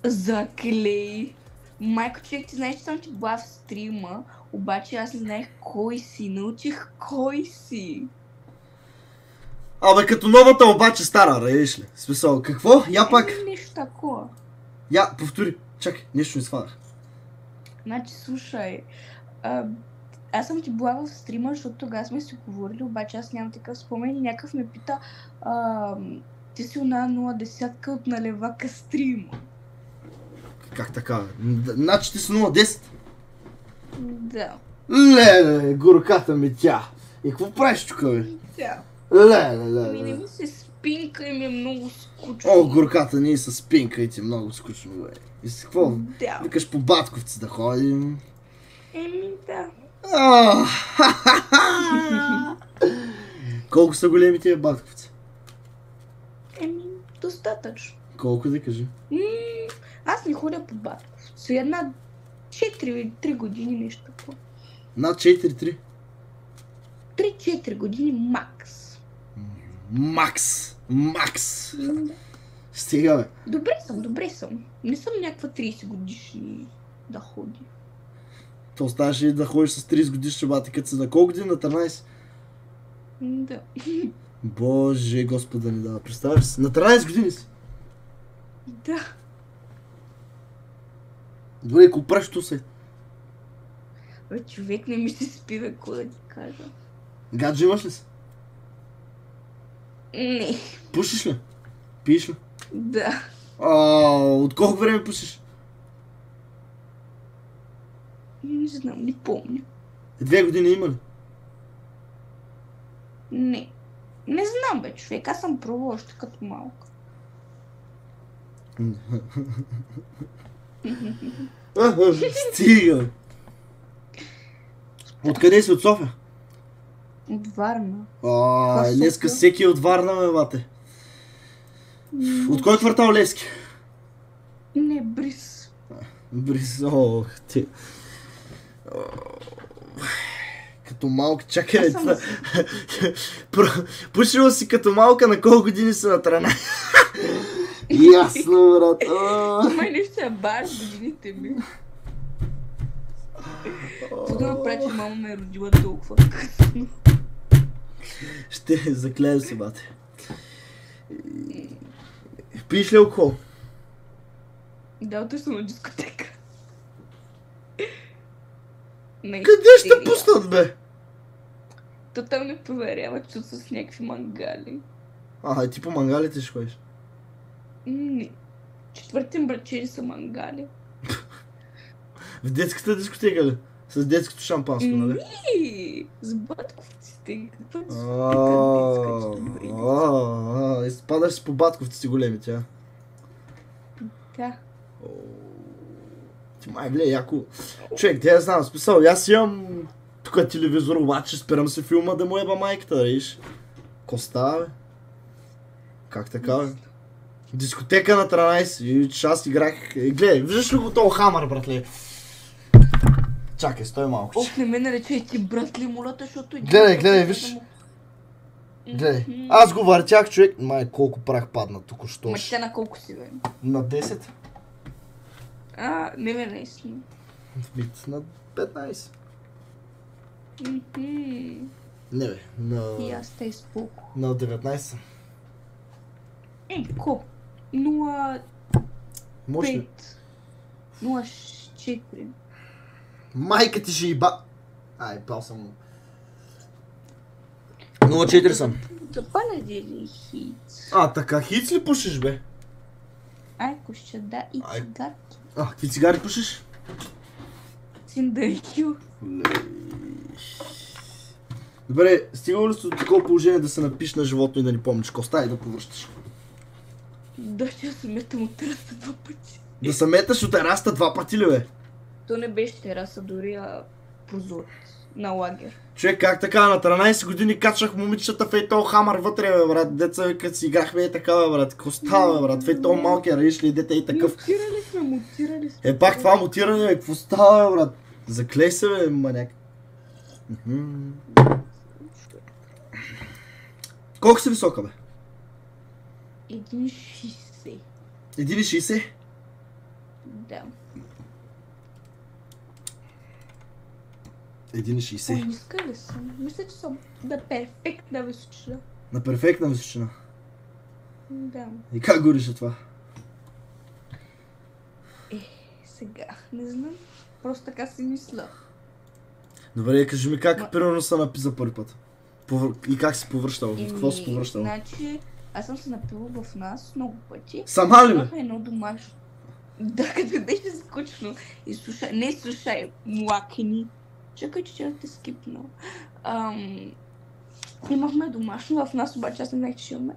Заклей. Майко, човек, ти знаеш, че съм ти била в стрима, обаче аз не знаех кой си. Научих кой си. Абе, като новата обаче стара, видиш ли? Смисъл, какво? Я пак. Нещо такова. Я, повтори. Чакай, нещо не сванах. Значи, слушай, аз съм ти била в стрима, защото тогава сме си говорили, обаче аз нямам такъв спомен и някакъв ме пита, ти си она 0,10 от налевака стрима. Как така? Значи ти си 0,10? Да. Леле, горката ми тя. И какво правиш тук, бе? Да. Леле. Не ми се спинка и ми е много скучно. О, горката, ние с спинка и ти е много скучно, бе. И с какво? Да. Викаш по батковци да ходим. Да. Колко са големи тия батковци? Достатъчно. Колко да кажи? Аз не ходя по батковци. Една 4 или 3 години нещо такова. Над 4-3? 3-4 години макс. Макс! Стига, бе. Добре съм. Не съм някаква 30 годишни да ходи. То оставаше и да ходиш с 30 годишни бати, като са на колко години? На 13? Да. Боже, Господа ни дава. Представяш си? На 13 години си. Да. Добре, какво правиш ту се? Бе, човек не ми се спи, бе, какво да ти кажа. Гадже имаш ли си? Не. Пушиш ли? Пиеш ли? Да. От колко време пушиш? Не знам, не помня. 2 години има ли? Не. Не знам, бе, човек. Аз съм пробвала още като малка. Стига. Откъде си? От София? От Варна. Днеска всеки е от Варна, ме, бате. От кой квартал Левски? Не, Брис. Брис, ти. Като малка, чакай. Пушила си като малка, на колко години си на трана? Ясно, брат. Май нещо се баш годините ми. За да направи, че мама ме е родила толкова късно. Ще заклея се, бате. Пиеш ли алкохол? Да, той съм на дискотека. Къде ще пуснат, бе? То там не проверява, че с някакви мангали. И ти по мангалите ще ходиш? Не. Четвъртин брачери са мангали. В детската дискотека ли? С детското шампанско, нали? С батковците. Изпадаш с по батковците големи, тя. Да. Ти май влияе яко. Човек, те я знам, смисъл, аз имам тук телевизор, обаче спирам се филма да му еба майката, да видиш. Ко става, бе? Как така, бе? Дискотека на 13 и че аз играх... Гледай, виждаш ли го този хамър, братле? Чакай, стой малко. Не ме наречай ти брат ли молата, защото... Гледай, виж. Гледай. Аз го въртях, човек. Май, колко прах падна току-що. Тя на колко си, бе? На 10. Не бе, наистина. На 15. Не бе, И аз те изпулко. на 19. Ко? 0... Може ли? 0,4. Майка ти ще иба... пал съм. 0,4 съм. Запаля ли хиц? Така, хиц ли пушиш, бе? Коща, да, и цигарки. Какви цигари пушиш? Синдарикю. Добре, стигало ли си до такова положение да се напиш на животно и да ни помниш коста и да повръщаш? Да, ще се метам от тераса 2 пъти. Да се меташ от терасата 2 пъти ли, бе? То не беше тераса, дори прозорец на лагер. Човек, как така, на 13 години качвах момичета в ей този хамър вътре, бе, брат. Деца, като си играхме ей така, бе, брат. Какво става, бе, брат? В ей този малкия, ръиш ли, дете ей такъв. Мутирали сме. Пак това мутиране, бе, какво става, бе, брат? Заклей се, бе, маняк. Колко си висока, бе? 1,60. 1,60? Да. 1,60. Ниска ли съм? Мисля, че съм на перфектна височина. На перфектна височина. Да. И как го реши това? Сега, не знам. Просто така си мисля. Добре, кажи ми как примерно се напи за първи път. И как си повръщал? От какво си повръщал? Значи, аз съм се напила в нас много пъти. Сама ли бе? Имахме едно домашно. Да, като беше скучно. И слушай, не слушай, млакини. Чакай, че ще те скипна. Имахме домашно в нас, обаче аз не знаех, че имаме.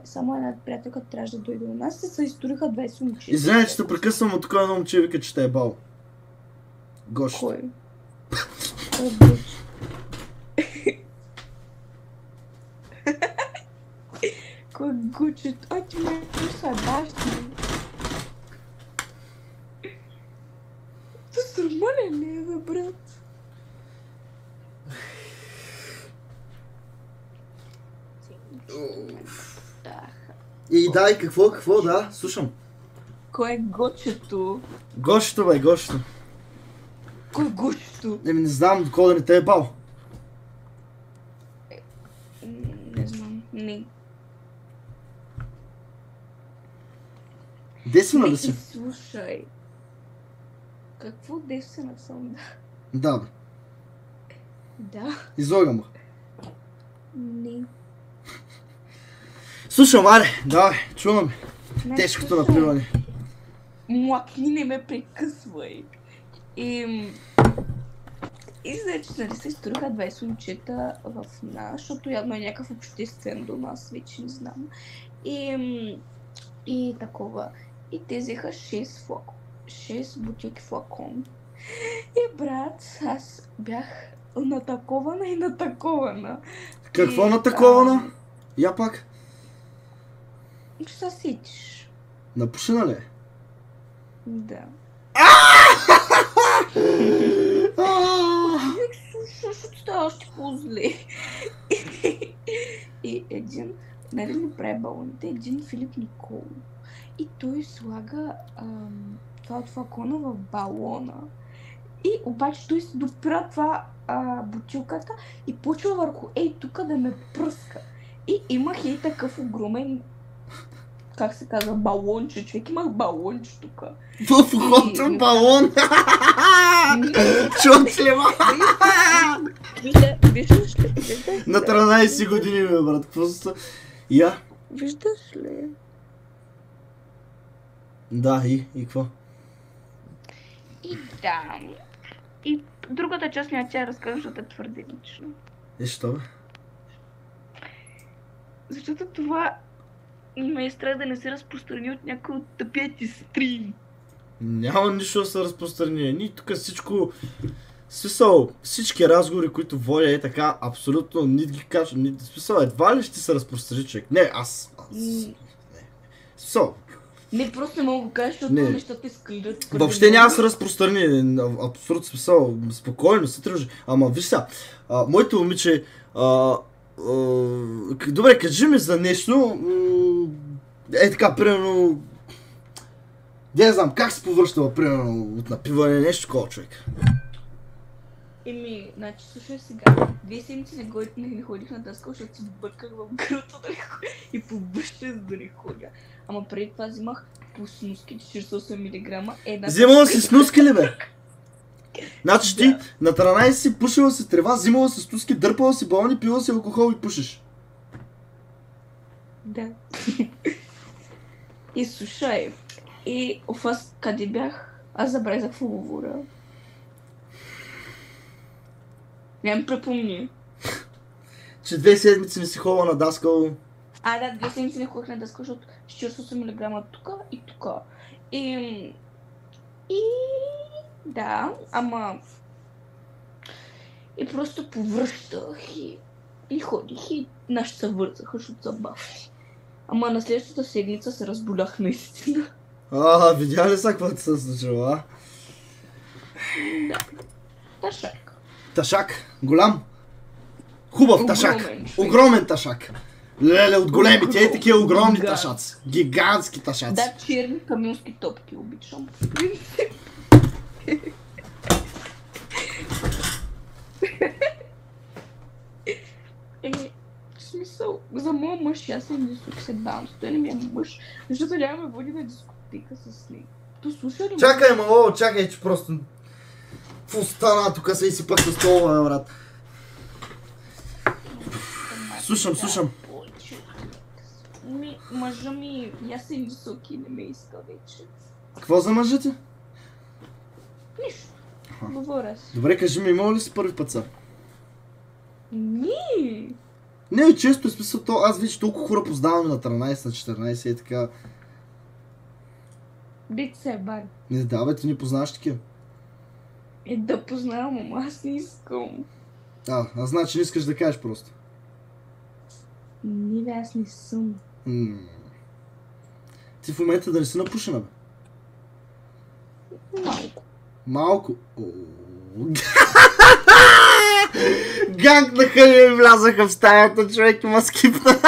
Само една приятелка трябваше да дойде у нас и се изториха 20 момчета. Извинявай, че те прекъсвам от такова едно момче вика, че те е бал. Гош. Кой? Кой е Гош? Кой е Гучет? Ай, ти ме са бащи. Това с нормален ли е, бе, брат? И дай, какво, да, слушам. Кой е Гочето? Гошето, бе, гошето. Кой е Гочето? Не знам, докога да не те е бал. Не знам, не. Десена да си? Слушай. Какво десена съм? Да, бе. Да. Излагам го. Не. Слушам, аре, давай, чувам. Тежкото напиване. Млакни, не ме прекъсвай. И значи, нали се изториха 20 момчета в нас, защото явно е някакъв обществен до нас, вече не знам. И такова. И те взеха 6 бутилки флакон. И брат, аз бях натакована и натакована. Какво натакована? Я пак. Че се сетиш. Напушена ли е? Да. Защото става още по-зле. И един, нали ли прави балоните, един Филип Никол. И той слага това от флакона в балона. И обаче той се допира това бутилката и почва върху тук да ме пръска. И имах и такъв огромен, как се казва, балонче, човек. Имах балонче тук. В ухото балон! Чот ли, ма? Виждаш ли? На 13 години, бе, брат. Какво са? Я? Виждаш ли? Да, и какво? И да. И другата част няма тя разкажа, защото е твърде лично. Що, бе? Защото това ме е страх да не се разпространи от някой от тъпия ти стрим. Няма нищо да се разпространи. Ние тук всичко... Смисъл, всички разговори, които водя е така, абсолютно ни ги кажа. Смисъл, едва ли ще се разпространи човек. Не, аз. Смисъл. Не, просто не мога да го кажа, защото нещата изгледат. Въобще няма да се разпространи. Абсолютно смисъл. Спокойно се тръжи. Ама виж сега, моето момиче... добре, кажи ми за нещо. Така, примерно... Не знам, как се повръщала, примерно, от напиване, нещо такова, човек. Значи, слушай сега, 2 седмици не ходих на дъска, защото се бърках в гръбта и по бъща, за да не ходя. Ама преди това взимах по снуски 48 мг. Взимала си снуски ли, бе? Значи ти на 13 си пушила си трева, взимала си снуски, дърпала си балони, пила си алкохол и пушиш. Да. И слушай, и аз къде бях? Аз забравих за какво говоря. Не ми припомни. Че 2 седмици не си ходила на даскал. Да, 2 седмици не ходих на даскал, защото 48 мг тука и тука. И да, ама... И просто повръщах и ходих и нашите се вързаха, защото са бавни. Ама на следващата седмица се разболях наистина. Видя ли са какво ти се случило, а? Да. Ташак. Ташак? Голям? Хубав ташак. Огромен ташак. Леле, от големите, ей такива огромни ташаци. Гигантски ташаци. Да, черни камилски топки обичам. В смисъл, за моя мъж аз съм висок седан, той не ми е мъж, защото няма ме води на дискотека с него. То слуша ли? Чакай, мало, чакай, че просто... Какво стана, тук се изсипах с това, брат. Слушам. Мъжа ми, аз съм висок и не ме иска вече. Какво за мъжете? Нищо. Говоря си. Добре, кажи ми, имало ли си първи път са? Не, често е смисъл то, аз вече толкова хора познавам на 13, на 14 и така. Бит се, бari. Не, да бе, ти не познаваш такива. Да познавам, ама аз не искам. Аз значи не искаш да кажеш просто. Не, бе, аз не съм. Ти в момента да не си напушена, бе? Малко? Гангнаха и влязаха в стаята, човек, има скипна.